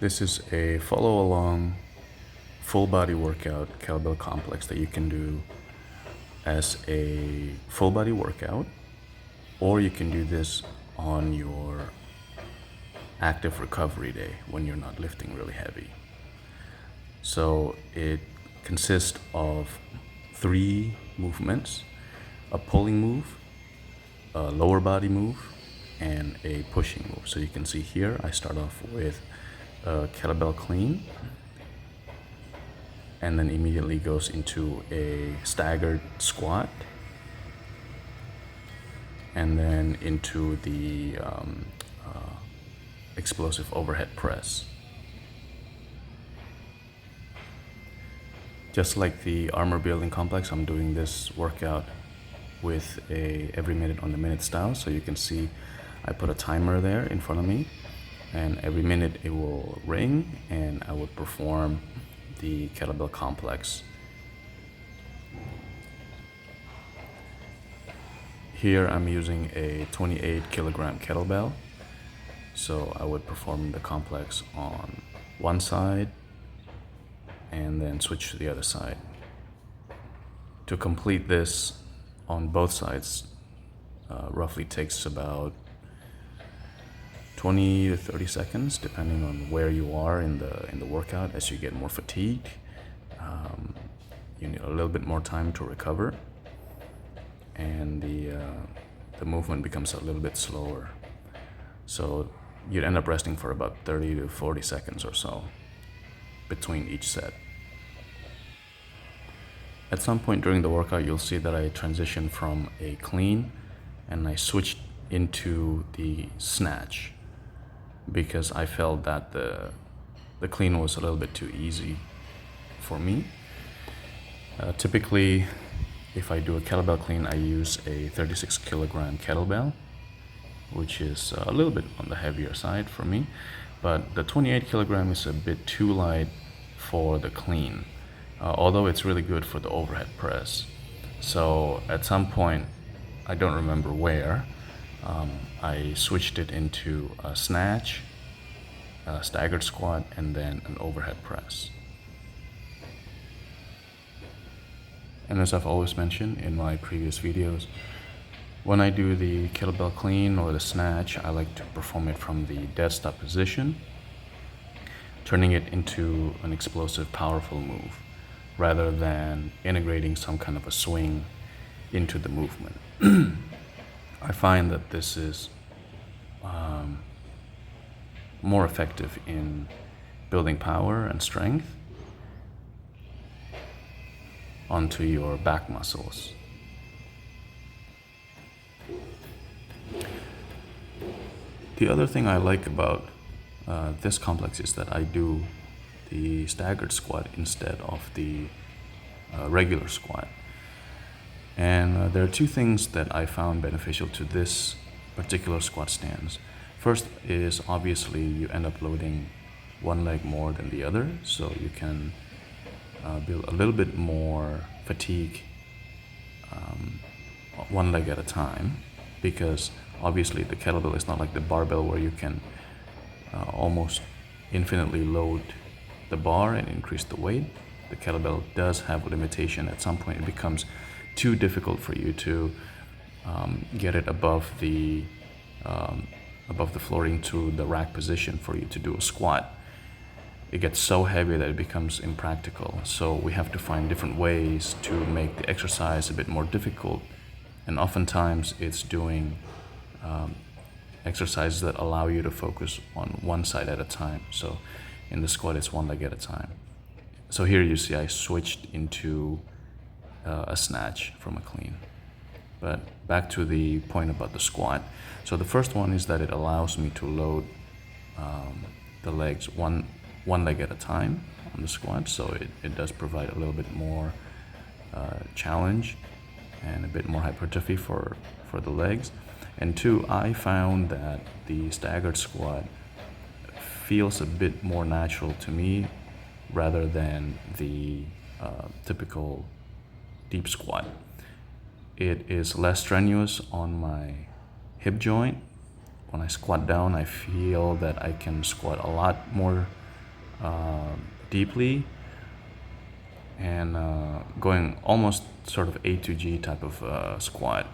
This is a follow along full body workout kettlebell complex that you can do as a full body workout, or you can do this on your active recovery day when you're not lifting really heavy. So it consists of 3 movements: a pulling move, a lower body move, and a pushing move. So you can see here I start off with a kettlebell clean, and then immediately goes into a staggered squat, and then into the explosive overhead press. Just like the armor building complex, I'm doing this workout with a every minute on the minute style. So you can see I put a timer there in front of me, and every minute it will ring and I would perform the kettlebell complex. Here I'm using a 28 kilogram kettlebell. So I would perform the complex on one side and then switch to the other side. To complete this on both sides roughly takes about 20 to 30 seconds, depending on where you are in the workout. As you get more fatigued, you need a little bit more time to recover, and the movement becomes a little bit slower. So you'd end up resting for about 30 to 40 seconds or so between each set. At some point during the workout, you'll see that I transitioned from a clean and I switched into the snatch, because I felt that the clean was a little bit too easy for me. Typically, if I do a kettlebell clean, I use a 36 kilogram kettlebell, which is a little bit on the heavier side for me, but the 28 kilogram is a bit too light for the clean, although it's really good for the overhead press. So at some point, I don't remember where, I switched it into a snatch, a staggered squat, and then an overhead press. And as I've always mentioned in my previous videos, when I do the kettlebell clean or the snatch, I like to perform it from the dead stop position, turning it into an explosive, powerful move, rather than integrating some kind of a swing into the movement. I find that this is more effective in building power and strength onto your back muscles. The other thing I like about this complex is that I do the staggered squat instead of the regular squat. And there are 2 things that I found beneficial to this particular squat stance. First is obviously you end up loading one leg more than the other, so you can build a little bit more fatigue one leg at a time, because obviously the kettlebell is not like the barbell where you can almost infinitely load the bar and increase the weight. The kettlebell does have a limitation. At some point it becomes too difficult for you to get it above the floor into the rack position for you to do a squat. It gets so heavy that it becomes impractical. So we have to find different ways to make the exercise a bit more difficult, and oftentimes it's doing exercises that allow you to focus on one side at a time. So in the squat, it's one leg at a time. So here you see I switched into a snatch from a clean. But back to the point about the squat. So the first one is that it allows me to load the legs one leg at a time on the squat. So it does provide a little bit more challenge and a bit more hypertrophy for the legs. And 2, I found that the staggered squat feels a bit more natural to me rather than the typical deep squat. It is less strenuous on my hip joint. When I squat down, I feel that I can squat a lot more deeply and going almost sort of A to G type of squat,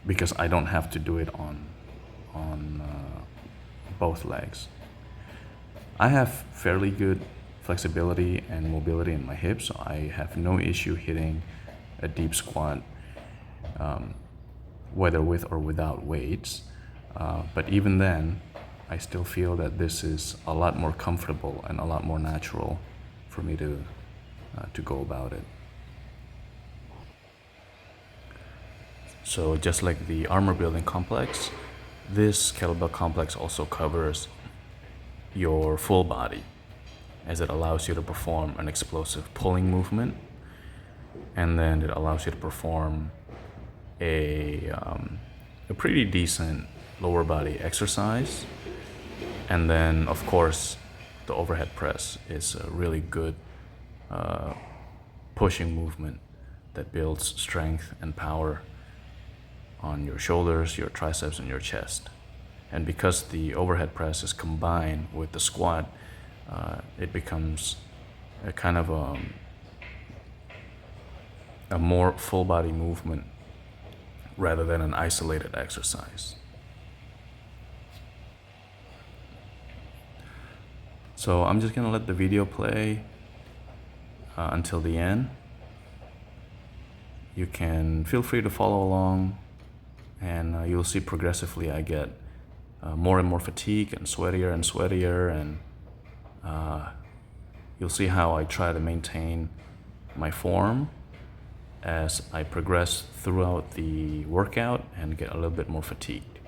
because I don't have to do it on both legs. I have fairly good flexibility and mobility in my hips, so I have no issue hitting a deep squat, whether with or without weights. But even then, I still feel that this is a lot more comfortable and a lot more natural for me to go about it. So just like the armor building complex, this kettlebell complex also covers your full body, as it allows you to perform an explosive pulling movement, and then it allows you to perform a pretty decent lower body exercise. And then of course the overhead press is a really good pushing movement that builds strength and power on your shoulders, your triceps, and your chest. And because the overhead press is combined with the squat, it becomes a kind of a more full body movement rather than an isolated exercise. So I'm just gonna let the video play until the end. You can feel free to follow along, and you'll see progressively I get more and more fatigued and sweatier, and you'll see how I try to maintain my form as I progress throughout the workout and get a little bit more fatigued.